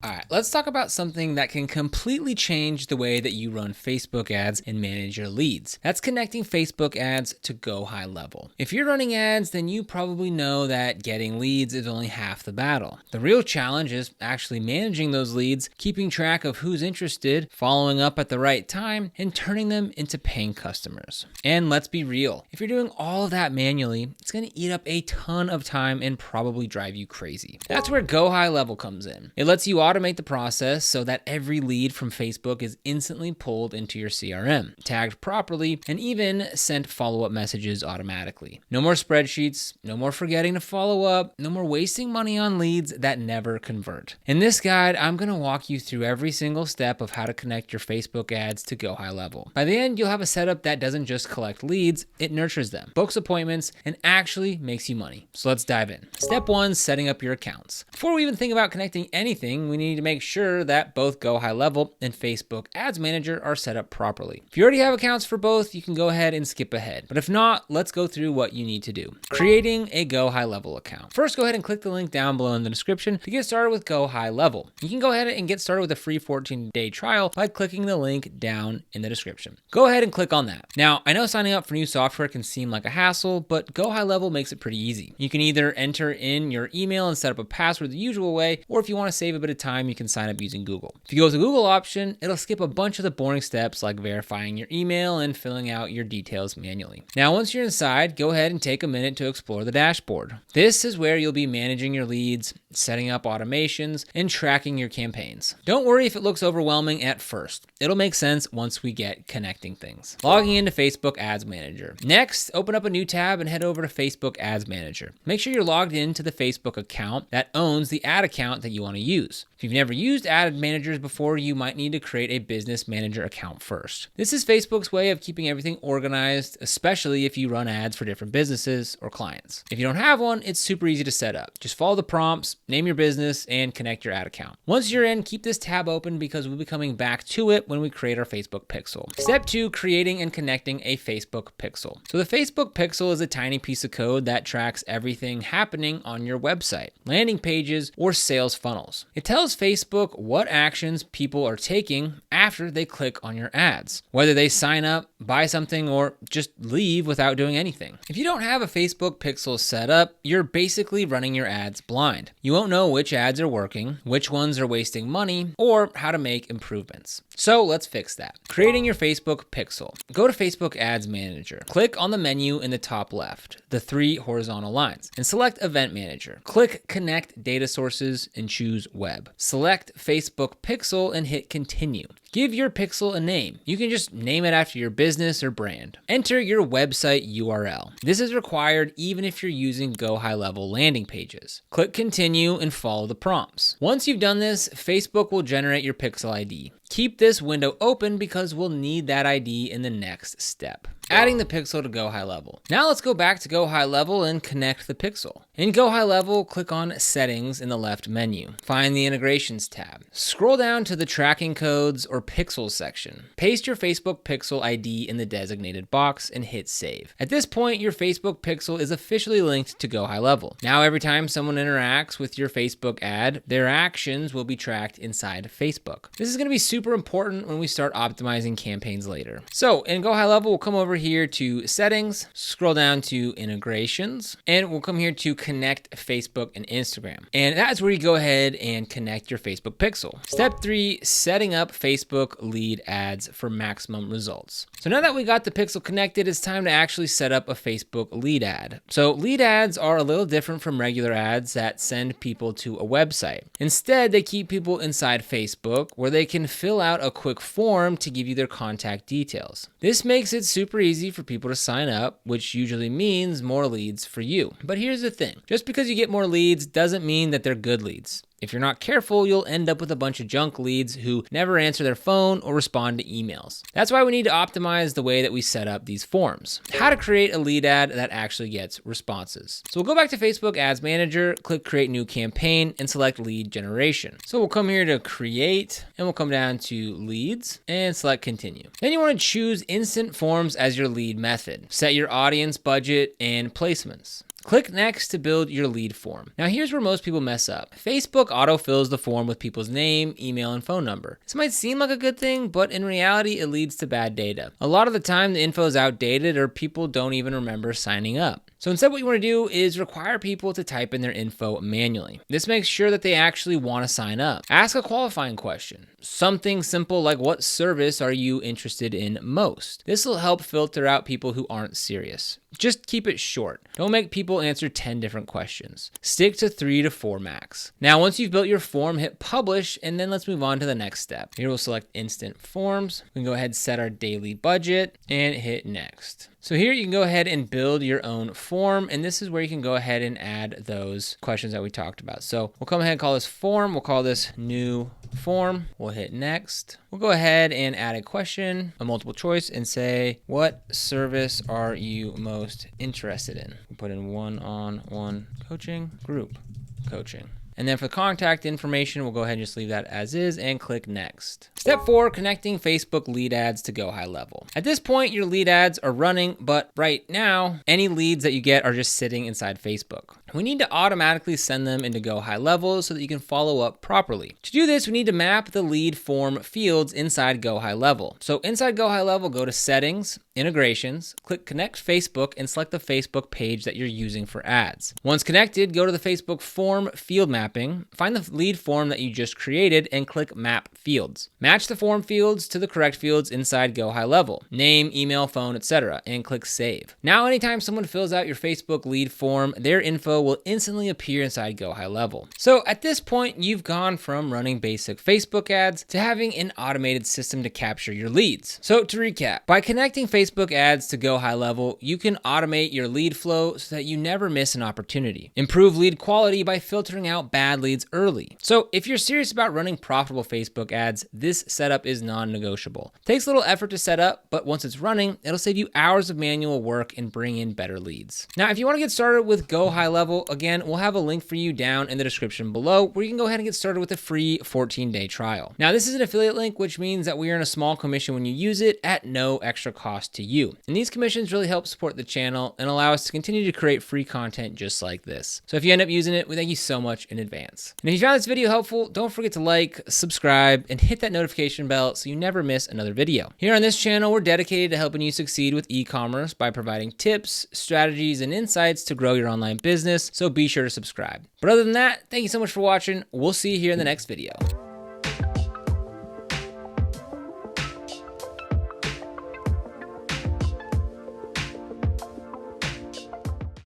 All right, let's talk about something that can completely change the way that you run Facebook ads and manage your leads. That's connecting Facebook ads to GoHighLevel. If you're running ads, then you probably know that getting leads is only half the battle. The real challenge is actually managing those leads, keeping track of who's interested, following up at the right time, and turning them into paying customers. And let's be real, if you're doing all of that manually, it's going to eat up a ton of time and probably drive you crazy. That's where GoHighLevel comes in. It lets you automate the process so that every lead from Facebook is instantly pulled into your CRM, tagged properly, and even sent follow-up messages automatically. No more spreadsheets, no more forgetting to follow up, no more wasting money on leads that never convert. In this guide, I'm going to walk you through every single step of how to connect your Facebook ads to GoHighLevel. By the end, you'll have a setup that doesn't just collect leads, it nurtures them, books appointments, and actually makes you money. So let's dive in. Step 1, setting up your accounts. Before we even think about connecting anything, we need to make sure that both GoHighLevel and Facebook Ads Manager are set up properly. If you already have accounts for both, you can go ahead and skip ahead. But if not, let's go through what you need to do. Creating a GoHighLevel account. First, go ahead and click the link down below in the description to get started with GoHighLevel. You can go ahead and get started with a free 14-day trial by clicking the link down in the description. Go ahead and click on that. Now, I know signing up for new software can seem like a hassle, but GoHighLevel makes it pretty easy. You can either enter in your email and set up a password the usual way, or if you want to save a bit of time, you can sign up using Google. If you go with the Google option, it'll skip a bunch of the boring steps like verifying your email and filling out your details manually. Now, once you're inside, go ahead and take a minute to explore the dashboard. This is where you'll be managing your leads, setting up automations, and tracking your campaigns. Don't worry if it looks overwhelming at first. It'll make sense once we get connecting things. Logging into Facebook Ads Manager. Next, open up a new tab and head over to Facebook Ads Manager. Make sure you're logged into the Facebook account that owns the ad account that you want to use. If you've never used ad managers before, you might need to create a business manager account first. This is Facebook's way of keeping everything organized, especially if you run ads for different businesses or clients. If you don't have one, it's super easy to set up. Just follow the prompts, name your business, and connect your ad account. Once you're in, keep this tab open because we'll be coming back to it when we create our Facebook pixel. Step 2, creating and connecting a Facebook pixel. So the Facebook pixel is a tiny piece of code that tracks everything happening on your website, landing pages, or sales funnels. It tells Facebook what actions people are taking after they click on your ads, whether they sign up, buy something, or just leave without doing anything. If you don't have a Facebook pixel set up, you're basically running your ads blind. You won't know which ads are working, which ones are wasting money, or how to make improvements. So let's fix that. Creating your Facebook pixel. Go to Facebook Ads Manager. Click on the menu in the top left, the 3 horizontal lines, and select Event Manager. Click Connect Data Sources and choose Web. Select Facebook Pixel and hit Continue. Give your pixel a name. You can just name it after your business or brand. Enter your website URL. This is required even if you're using GoHighLevel landing pages. Click Continue and follow the prompts. Once you've done this, Facebook will generate your pixel ID. Keep this window open because we'll need that ID in the next step. Adding the pixel to GoHighLevel. Now let's go back to GoHighLevel and connect the pixel. In GoHighLevel, click on Settings in the left menu. Find the Integrations tab. Scroll down to the Tracking Codes or Pixels section. Paste your Facebook pixel ID in the designated box and hit Save. At this point, your Facebook pixel is officially linked to GoHighLevel. Now every time someone interacts with your Facebook ad, their actions will be tracked inside Facebook. This is going to be super important when we start optimizing campaigns later. So in GoHighLevel, we'll come over here to Settings, scroll down to Integrations, and we'll come here to Connect Facebook and Instagram. And that's where you go ahead and connect your Facebook pixel. Step 3, setting up Facebook lead ads for maximum results. So now that we got the pixel connected, it's time to actually set up a Facebook lead ad. So lead ads are a little different from regular ads that send people to a website. Instead, they keep people inside Facebook where they can fill out a quick form to give you their contact details. This makes it super easy for people to sign up, which usually means more leads for you. But here's the thing, just because you get more leads doesn't mean that they're good leads. If you're not careful, you'll end up with a bunch of junk leads who never answer their phone or respond to emails. That's why we need to optimize the way that we set up these forms. How to create a lead ad that actually gets responses. So we'll go back to Facebook Ads Manager, click Create New Campaign, and select Lead Generation. So we'll come here to Create, and we'll come down to Leads, and select Continue. Then you want to choose Instant Forms as your lead method. Set your audience, budget, and placements. Click next to build your lead form. Now here's where most people mess up. Facebook autofills the form with people's name, email, and phone number. This might seem like a good thing, but in reality, it leads to bad data. A lot of the time, the info is outdated or people don't even remember signing up. So instead, what you want to do is require people to type in their info manually. This makes sure that they actually want to sign up. Ask a qualifying question. Something simple like, what service are you interested in most? This will help filter out people who aren't serious. Just keep it short. Don't make people answer 10 different questions. Stick to 3 to 4 max. Now, once you've built your form, hit publish, and then let's move on to the next step. Here we'll select instant forms. We can go ahead and set our daily budget and hit next. So here you can go ahead and build your own form, and this is where you can go ahead and add those questions that we talked about. So we'll come ahead and call this form. We'll call this new form. We'll hit next. We'll go ahead and add a question, a multiple choice, and say, what service are you most interested in? We'll put in one-on-one coaching, group coaching. And then for contact information, we'll go ahead and just leave that as is and click next. Step 4, connecting Facebook lead ads to GoHighLevel. At this point, your lead ads are running, but right now, any leads that you get are just sitting inside Facebook. We need to automatically send them into GoHighLevel so that you can follow up properly. To do this, we need to map the lead form fields inside GoHighLevel. So inside GoHighLevel, go to Settings, Integrations, click Connect Facebook, and select the Facebook page that you're using for ads. Once connected, go to the Facebook form field mapping, find the lead form that you just created, and click Map Fields. Match the form fields to the correct fields inside GoHighLevel, name, email, phone, etc., and click Save. Now, anytime someone fills out your Facebook lead form, their info will instantly appear inside GoHighLevel. So at this point, you've gone from running basic Facebook ads to having an automated system to capture your leads. So to recap, by connecting Facebook ads to GoHighLevel, you can automate your lead flow so that you never miss an opportunity. Improve lead quality by filtering out bad leads early. So if you're serious about running profitable Facebook ads, this setup is non-negotiable. It takes a little effort to set up, but once it's running, it'll save you hours of manual work and bring in better leads. Now, if you want to get started with GoHighLevel, again, we'll have a link for you down in the description below where you can go ahead and get started with a free 14-day trial. Now, this is an affiliate link, which means that we earn a small commission when you use it at no extra cost to you. And these commissions really help support the channel and allow us to continue to create free content just like this. So if you end up using it, we thank you so much in advance. And if you found this video helpful, don't forget to like, subscribe, and hit that notification bell so you never miss another video. Here on this channel, we're dedicated to helping you succeed with e-commerce by providing tips, strategies, and insights to grow your online business. So be sure to subscribe. But other than that, thank you so much for watching. We'll see you here in the next video.